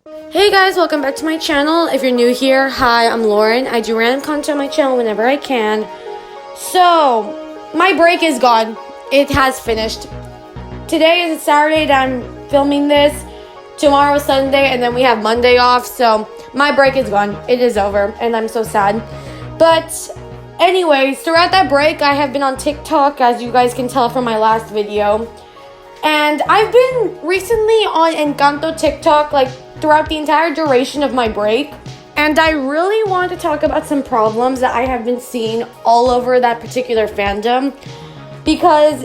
Hey guys, welcome back to my channel. If you're new here, hi, I'm Lauren. I do random content on my channel whenever I can. So, my break is gone. It has finished. Today is Saturday that I'm filming this. Tomorrow is Sunday, and then we have Monday off. So, my break is gone. It is over, and I'm so sad. But, anyways, throughout that break, I have been on TikTok, as you guys can tell from my last video. And I've been recently on Encanto TikTok, like, throughout the entire duration of my break. And I really want to talk about some problems that I have been seeing all over that particular fandom, because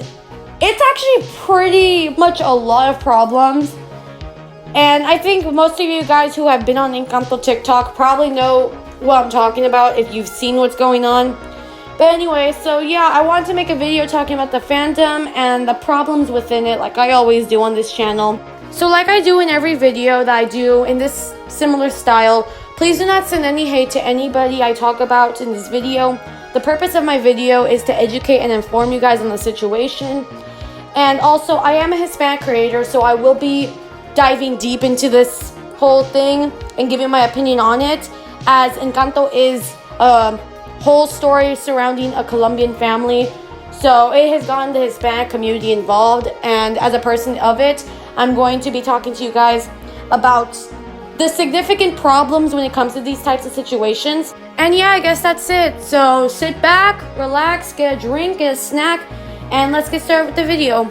it's actually pretty much a lot of problems. And I think most of you guys who have been on Encanto TikTok probably know what I'm talking about if you've seen what's going on. But anyway, so yeah, I wanted to make a video talking about the fandom and the problems within it, like I always do on this channel. So like I do in every video that I do in this similar style, please do not send any hate to anybody I talk about in this video. The purpose of my video is to educate and inform you guys on the situation. And also, I am a Hispanic creator, so I will be diving deep into this whole thing and giving my opinion on it, as Encanto is a whole story surrounding a Colombian family. So it has gotten the Hispanic community involved, and as a person of it, I'm going to be talking to you guys about the significant problems when it comes to these types of situations. And yeah, I guess that's it. So sit back, relax, get a drink, get a snack, and let's get started with the video.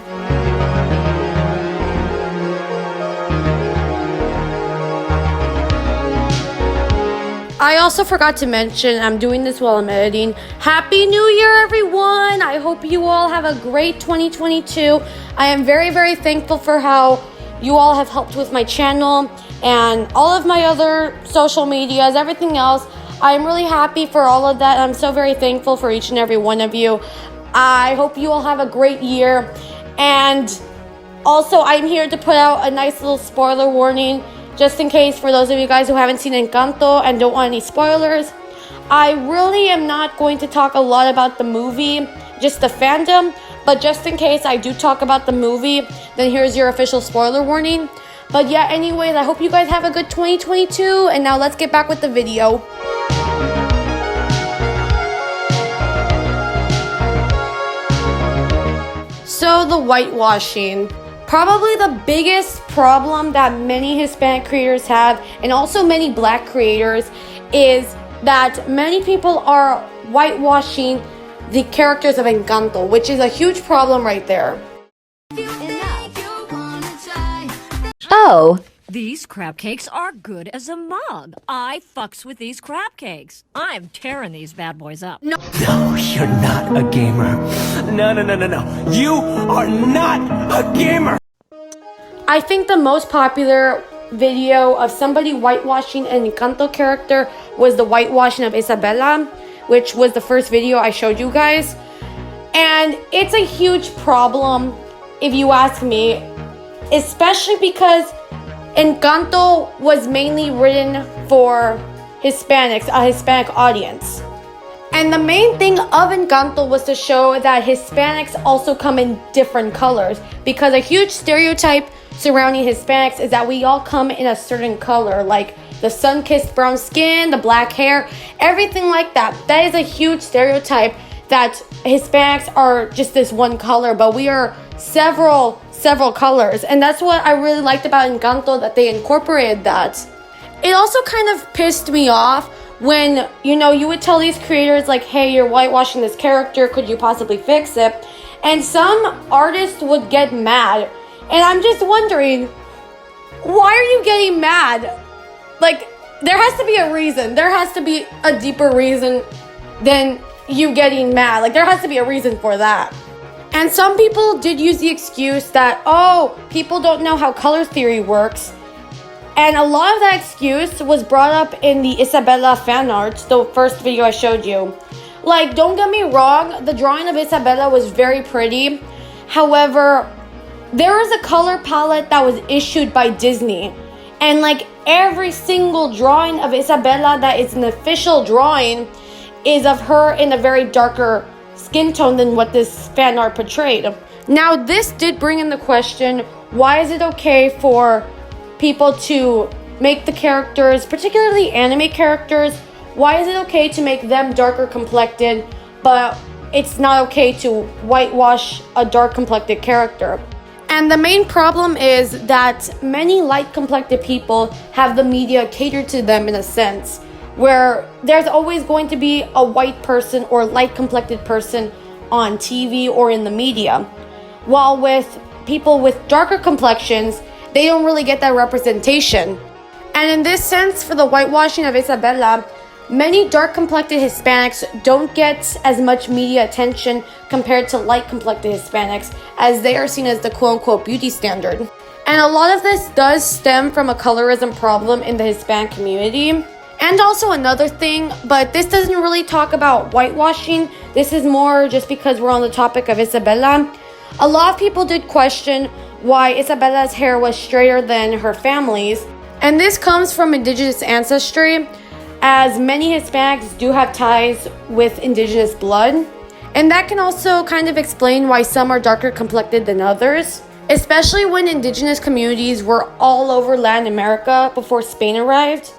I also forgot to mention, I'm doing this while I'm editing. Happy New Year, everyone! I hope you all have a great 2022. I am very, very thankful for how you all have helped with my channel and all of my other social medias, everything else. I'm really happy for all of that. I'm so very thankful for each and every one of you. I hope you all have a great year. And also, I'm here to put out a nice little spoiler warning, just in case for those of you guys who haven't seen Encanto and don't want any spoilers. I really am not going to talk a lot about the movie, just the fandom, but just in case I do talk about the movie, then here's your official spoiler warning. But yeah, anyways, I hope you guys have a good 2022, and now let's get back with the video. So the whitewashing. Probably the biggest problem that many Hispanic creators have, and also many Black creators, is that many people are whitewashing the characters of Encanto, which is a huge problem right there. Oh, these crab cakes are good as a mug. I fucks with these crab cakes. I'm tearing these bad boys up. No, you're not a gamer. No. You are not a gamer. I think the most popular video of somebody whitewashing an Encanto character was the whitewashing of Isabela, which was the first video I showed you guys. And it's a huge problem, if you ask me, especially because Encanto was mainly written for Hispanics, a Hispanic audience. And the main thing of Encanto was to show that Hispanics also come in different colors, because a huge stereotype surrounding Hispanics is that we all come in a certain color, like the sun-kissed brown skin, the black hair, everything like that. That is a huge stereotype, that Hispanics are just this one color, but we are several colors. And that's what I really liked about Encanto, that they incorporated that. It also kind of pissed me off when, you would tell these creators, like, hey, you're whitewashing this character, could you possibly fix it? And some artists would get mad. And I'm just wondering, why are you getting mad? Like, there has to be a reason. There has to be a deeper reason than you getting mad. Like, there has to be a reason for that. And some people did use the excuse that, oh, people don't know how color theory works. And a lot of that excuse was brought up in the Isabela fan art, the first video I showed you. Like, don't get me wrong, the drawing of Isabela was very pretty. However, there is a color palette that was issued by Disney. And like every single drawing of Isabela that is an official drawing is of her in a very darker skin tone than what this fan art portrayed. Now, this did bring in the question, why is it okay for people to make the characters, particularly anime characters, why is it okay to make them darker complected, but it's not okay to whitewash a dark complected character? And the main problem is that many light complected people have the media catered to them in a sense, where there's always going to be a white person or light complected person on TV or in the media. While with people with darker complexions, they don't really get that representation. And in this sense, for the whitewashing of Isabela, many dark-complected Hispanics don't get as much media attention compared to light-complected Hispanics, as they are seen as the quote-unquote beauty standard. And a lot of this does stem from a colorism problem in the Hispanic community. And also another thing, but this doesn't really talk about whitewashing. This is more just because we're on the topic of Isabela. A lot of people did question why Isabela's hair was straighter than her family's. And this comes from indigenous ancestry, as many Hispanics do have ties with indigenous blood. And that can also kind of explain why some are darker complected than others, especially when indigenous communities were all over Latin America before Spain arrived.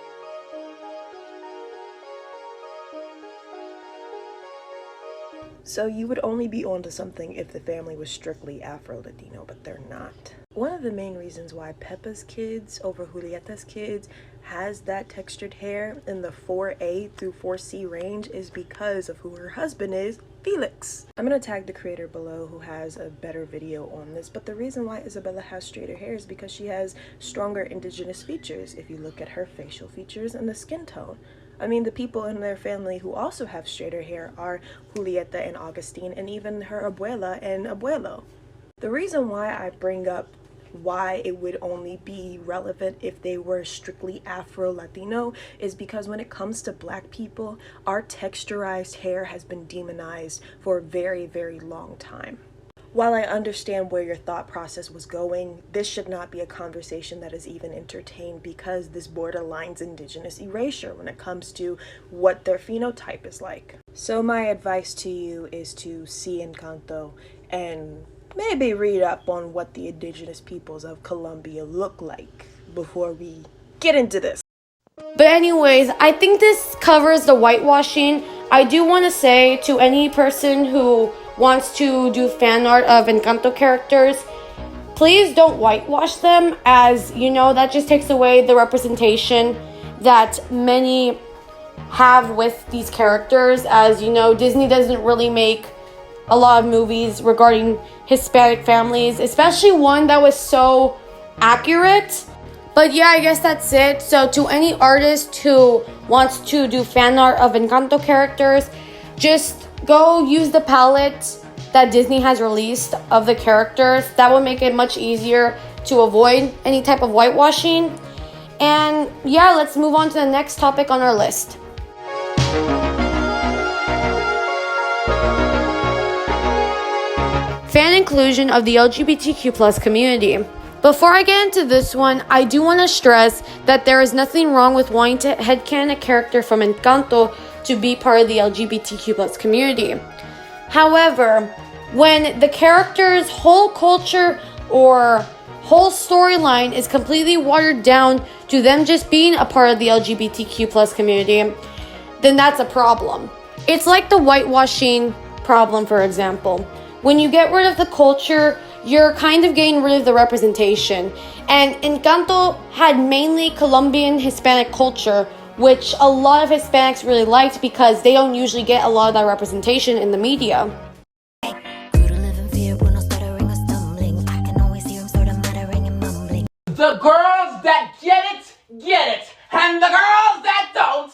So you would only be onto something if the family was strictly Afro-Latino, but they're not. One of the main reasons why Pepa's kids over Julieta's kids has that textured hair in the 4A through 4C range is because of who her husband is, Felix. I'm gonna tag the creator below who has a better video on this, but the reason why Isabela has straighter hair is because she has stronger indigenous features if you look at her facial features and the skin tone. I mean, the people in their family who also have straighter hair are Julieta and Augustine, and even her abuela and abuelo. The reason why I bring up why it would only be relevant if they were strictly Afro-Latino is because when it comes to Black people, our texturized hair has been demonized for a very, very long time. While I understand where your thought process was going, this should not be a conversation that is even entertained because this borderlines indigenous erasure when it comes to what their phenotype is like. So my advice to you is to see Encanto and maybe read up on what the indigenous peoples of Colombia look like before we get into this. But anyways, I think this covers the whitewashing. I do want to say to any person who wants to do fan art of Encanto characters, please don't whitewash them, as you know, that just takes away the representation that many have with these characters. As you know, Disney doesn't really make a lot of movies regarding Hispanic families, especially one that was so accurate. But yeah, I guess that's it. So to any artist who wants to do fan art of Encanto characters, just go use the palette that Disney has released of the characters. That will make it much easier to avoid any type of whitewashing. And yeah, let's move on to the next topic on our list. Fan inclusion of the LGBTQ+ community. Before I get into this one, I do want to stress that there is nothing wrong with wanting to headcanon a character from Encanto to be part of the LGBTQ+ community. However, when the character's whole culture or whole storyline is completely watered down to them just being a part of the LGBTQ+ community, then that's a problem. It's like the whitewashing problem, for example. When you get rid of the culture, you're kind of getting rid of the representation. And Encanto had mainly Colombian Hispanic culture, which a lot of Hispanics really liked because they don't usually get a lot of that representation in the media. The girls that get it, and the girls that don't.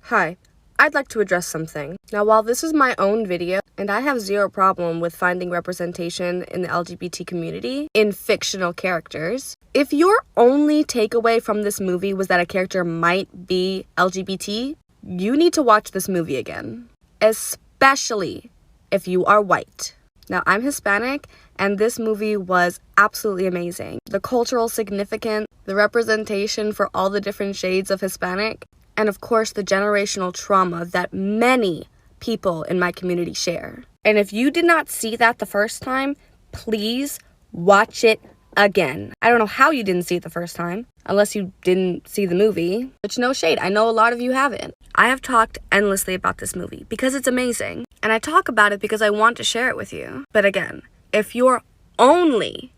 Hi, I'd like to address something. Now, while this is my own video, and I have zero problem with finding representation in the LGBT community in fictional characters, if your only takeaway from this movie was that a character might be LGBT, you need to watch this movie again, especially if you are white. Now, I'm Hispanic, and this movie was absolutely amazing. The cultural significance, the representation for all the different shades of Hispanic, and of course, the generational trauma that many people in my community share. And if you did not see that the first time, please watch it again. I don't know how you didn't see it the first time, unless you didn't see the movie, which no shade. I know a lot of you haven't. I have talked endlessly about this movie because it's amazing, and I talk about it because I want to share it with you. But again, if your only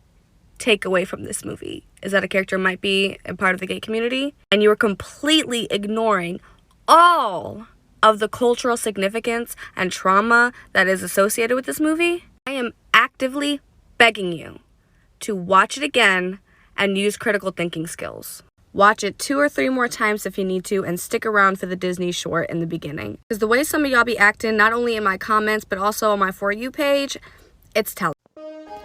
takeaway from this movie is that a character might be a part of the gay community, and you are completely ignoring all of the cultural significance and trauma that is associated with this movie, I am actively begging you to watch it again and use critical thinking skills. Watch it 2 or 3 more times if you need to, and stick around for the Disney short in the beginning. Because the way some of y'all be acting, not only in my comments, but also on my For You page, it's telling.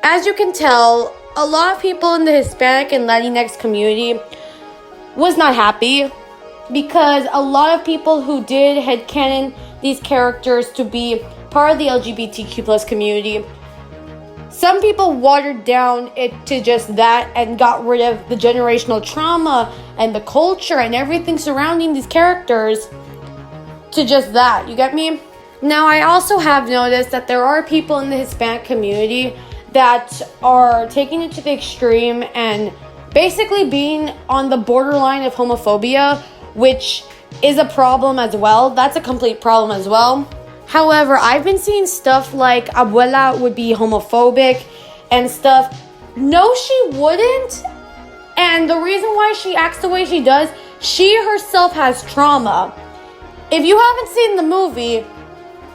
As you can tell, a lot of people in the Hispanic and Latinx community was not happy because a lot of people who did headcanon these characters to be part of the LGBTQ plus community, some people watered down it to just that and got rid of the generational trauma and the culture and everything surrounding these characters to just that. You get me? Now, I also have noticed that there are people in the Hispanic community that are taking it to the extreme and basically being on the borderline of homophobia, which is a problem as well. That's a complete problem as well. However, I've been seeing stuff like Abuela would be homophobic and stuff. No, she wouldn't. And the reason why she acts the way she does, she herself has trauma. If you haven't seen the movie,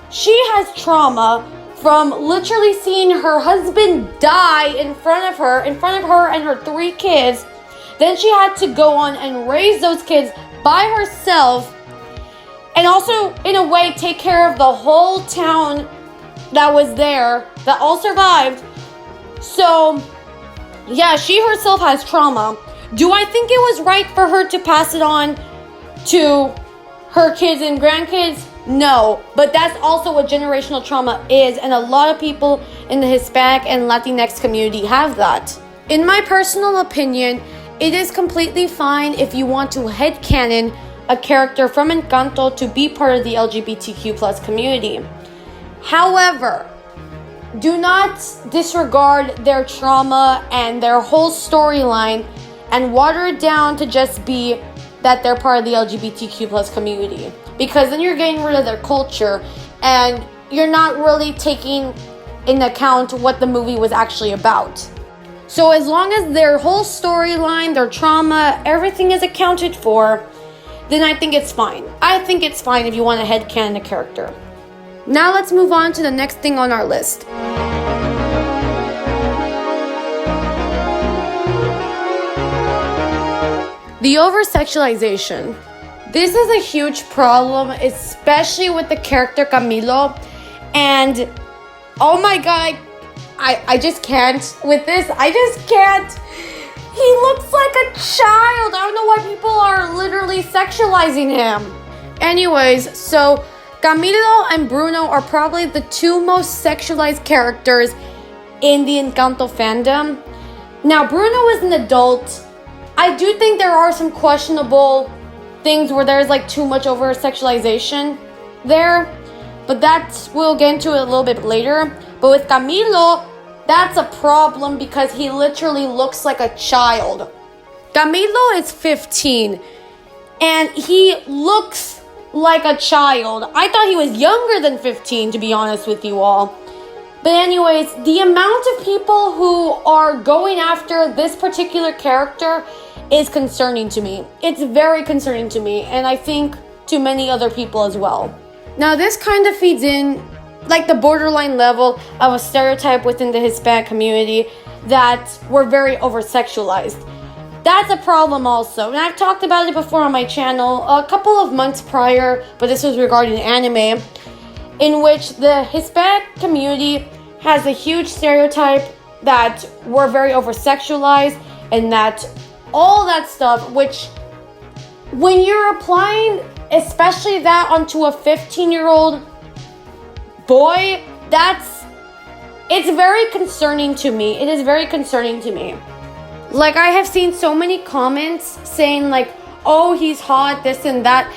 she has trauma from literally seeing her husband die in front of her and her 3 kids. Then she had to go on and raise those kids by herself. And also, in a way, take care of the whole town that was there, that all survived. So, yeah, she herself has trauma. Do I think it was right for her to pass it on to her kids and grandkids? No, but that's also what generational trauma is, and a lot of people in the Hispanic and Latinx community have that. In my personal opinion, it is completely fine if you want to headcanon a character from Encanto to be part of the LGBTQ plus community. However, do not disregard their trauma and their whole storyline and water it down to just be that they're part of the LGBTQ plus community. Because then you're getting rid of their culture and you're not really taking in account what the movie was actually about. So as long as their whole storyline, their trauma, everything is accounted for, then I think it's fine. I think it's fine if you want to headcanon a character. Now let's move on to the next thing on our list. The oversexualization. This is a huge problem, especially with the character Camilo. And oh my god, I just can't with this. I just can't. He looks like a child. I don't know why people are literally sexualizing him. Anyways, so Camilo and Bruno are probably the 2 most sexualized characters in the Encanto fandom. Now, Bruno is an adult. I do think there are some questionable things where there's like too much over sexualization there, but that we'll get into it a little bit later. But with Camilo, that's a problem because he literally looks like a child. Camilo is 15 and he looks like a child. I thought he was younger than 15, to be honest with you all. But anyways, the amount of people who are going after this particular character is concerning to me. It's very concerning to me, and I think to many other people as well. Now, this kind of feeds in like the borderline level of a stereotype within the Hispanic community that we're very over-sexualized. That's a problem also, and I've talked about it before on my channel a couple of months prior, but this was regarding anime, in which the Hispanic community has a huge stereotype that we're very over-sexualized and that all that stuff, which when you're applying especially that onto a 15-year-old boy, it's very concerning to me. It is very concerning to me. Like, I have seen so many comments saying like, oh, he's hot, this and that.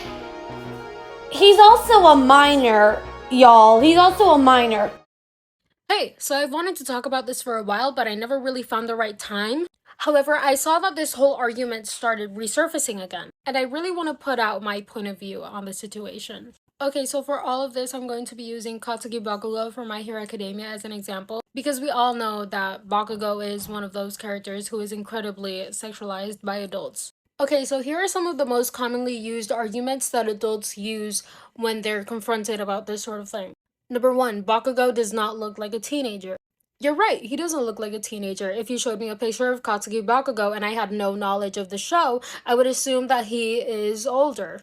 He's also a minor, y'all. He's also a minor. Hey, so I've wanted to talk about this for a while, but I never really found the right time. However, I saw that this whole argument started resurfacing again, and I really want to put out my point of view on the situation. Okay, so for all of this, I'm going to be using Katsuki Bakugo from My Hero Academia as an example, because we all know that Bakugo is one of those characters who is incredibly sexualized by adults. Okay, so here are some of the most commonly used arguments that adults use when they're confronted about this sort of thing. Number 1, Bakugo does not look like a teenager. You're right, he doesn't look like a teenager. If you showed me a picture of Katsuki Bakugo and I had no knowledge of the show, I would assume that he is older.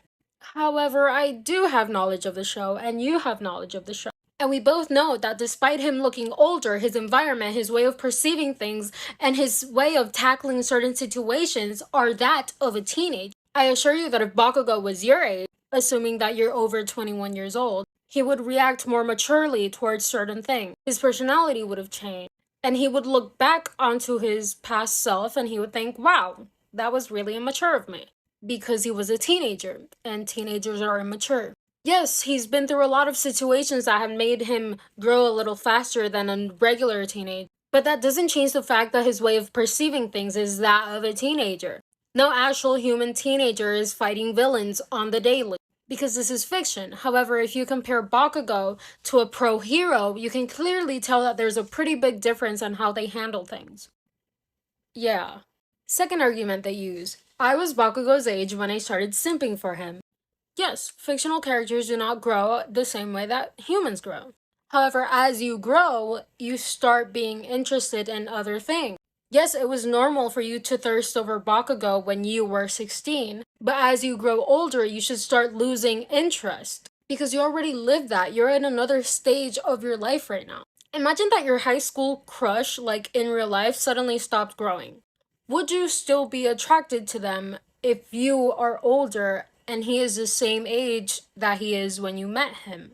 However, I do have knowledge of the show, and you have knowledge of the show. And we both know that despite him looking older, his environment, his way of perceiving things, and his way of tackling certain situations are that of a teenager. I assure you that if Bakugo was your age, assuming that you're over 21 years old, he would react more maturely towards certain things. His personality would have changed. And he would look back onto his past self and he would think, wow, that was really immature of me. Because he was a teenager, and teenagers are immature. Yes, he's been through a lot of situations that have made him grow a little faster than a regular teenager. But that doesn't change the fact that his way of perceiving things is that of a teenager. No actual human teenager is fighting villains on the daily, because this is fiction. However, if you compare Bakugo to a pro hero, you can clearly tell that there's a pretty big difference on how they handle things. Yeah. Second argument they use. I was Bakugo's age when I started simping for him. Yes, fictional characters do not grow the same way that humans grow. However, as you grow, you start being interested in other things. Yes, it was normal for you to thirst over Bakugo when you were 16, but as you grow older, you should start losing interest. Because you already lived that. You're in another stage of your life right now. Imagine that your high school crush, like in real life, suddenly stopped growing. Would you still be attracted to them if you are older and he is the same age that he is when you met him?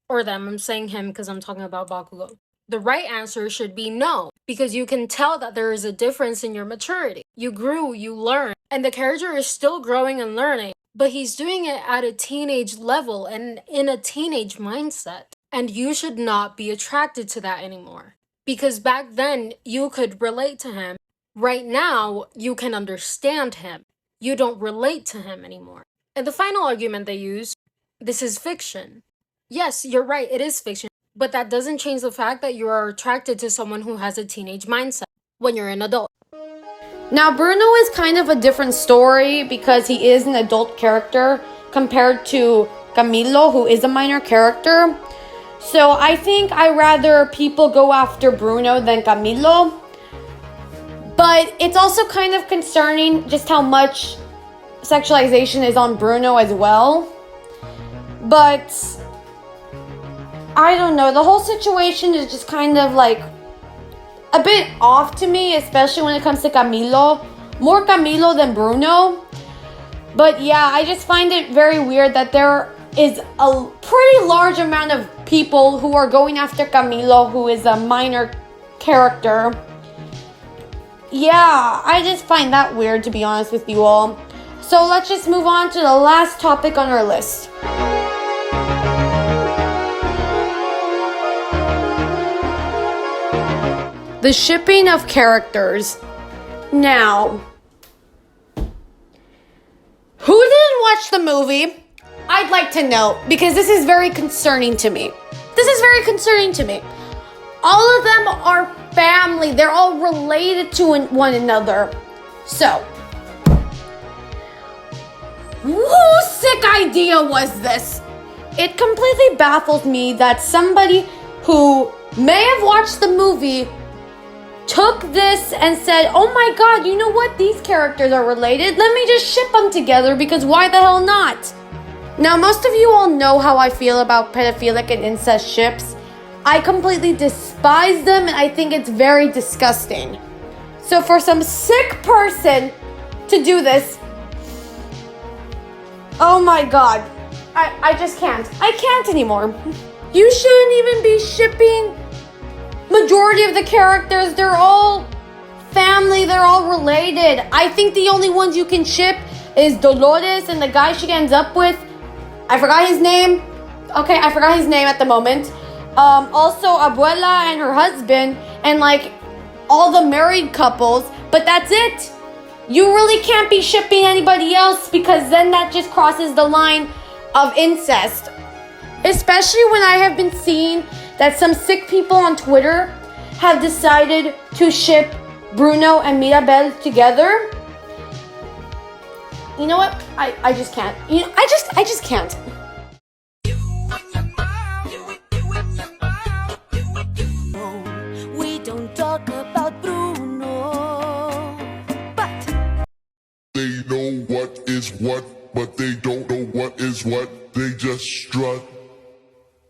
Or them, I'm saying him because I'm talking about Bakugo. The right answer should be no, because you can tell that there is a difference in your maturity. You grew, you learned, and the character is still growing and learning, but he's doing it at a teenage level and in a teenage mindset. And you should not be attracted to that anymore. Because back then, you could relate to him. Right now, you can understand him. You don't relate to him anymore. And the final argument they use, this is fiction. Yes, you're right, it is fiction. But that doesn't change the fact that you are attracted to someone who has a teenage mindset when you're an adult. Now, Bruno is kind of a different story because he is an adult character compared to Camilo, who is a minor character. So I think I'd rather people go after Bruno than Camilo. But it's also kind of concerning just how much sexualization is on Bruno as well. But I don't know, the whole situation is just kind of like a bit off to me, especially when it comes to Camilo. More Camilo than Bruno. But yeah, I just find it very weird that there is a pretty large amount of people who are going after Camilo, who is a minor character. Yeah, I just find that weird, to be honest with you all. So let's just move on to the last topic on our list. The shipping of characters. Now, who didn't watch the movie? I'd like to know, because this is very concerning to me. All of them are family. They're all related to one another. So, whose sick idea was this? It completely baffles me that somebody who may have watched the movie took this and said, oh my god, you know what? These characters are related. Let me just ship them together, because why the hell not? Now, most of you all know how I feel about pedophilic and incest ships. I completely despise them, and I think it's very disgusting. So for some sick person to do this, oh my god, I just can't. I can't anymore. You shouldn't even be shipping majority of the characters. They're all family, they're all related. I think the only ones you can ship is Dolores and the guy she ends up with. I forgot his name. Okay, I forgot his name at the moment. Also, Abuela and her husband, and like all the married couples. But that's it. You really can't be shipping anybody else because then that just crosses the line of incest. Especially when I have been seeing that some sick people on Twitter have decided to ship Bruno and Mirabel together. You know what? I just can't. I just can't. We don't talk about Bruno, but they know what is what, but they don't know what is what. They just strut.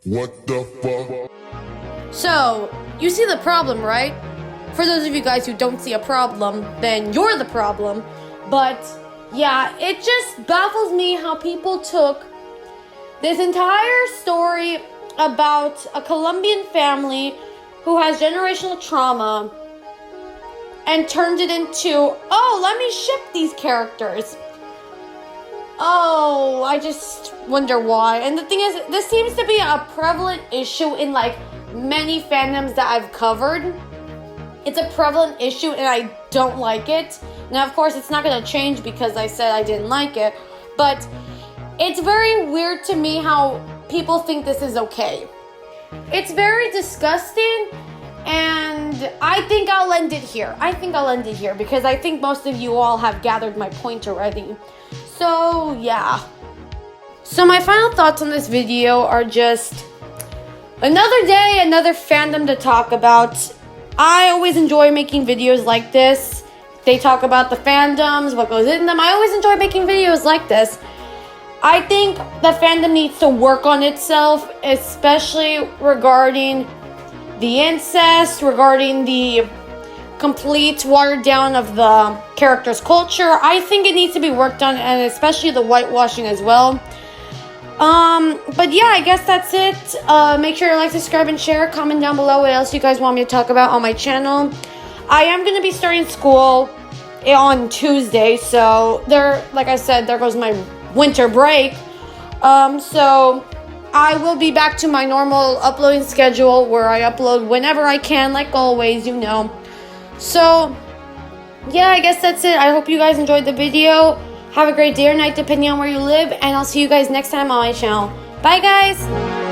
What the fuck? So, you see the problem, right? For those of you guys who don't see a problem, then you're the problem. But, yeah, it just baffles me how people took this entire story about a Colombian family who has generational trauma and turned it into, oh, let me ship these characters. Oh, I just wonder why. And the thing is, this seems to be a prevalent issue in like many fandoms that I've covered. It's a prevalent issue and I don't like it. Now, of course, it's not going to change because I said I didn't like it. But it's very weird to me how people think this is okay. It's very disgusting. And I think I'll end it here. Because I think most of you all have gathered my point already. So, yeah. So my final thoughts on this video are just another day, another fandom to talk about. I always enjoy making videos like this. They talk about the fandoms, what goes in them. I always enjoy making videos like this. I think the fandom needs to work on itself, especially regarding the incest, regarding the complete watered down of the character's culture. I think it needs to be worked on, and especially the whitewashing as well. But yeah, I guess that's it. Make sure to like, subscribe, and share. Comment down below what else you guys want me to talk about on my channel. I am going to be starting school on Tuesday, so like I said, there goes my winter break. So I will be back to my normal uploading schedule where I upload whenever I can, like always, you know. So, yeah, I guess that's it. I hope you guys enjoyed the video. Have a great day or night, depending on where you live. And I'll see you guys next time on my channel. Bye, guys!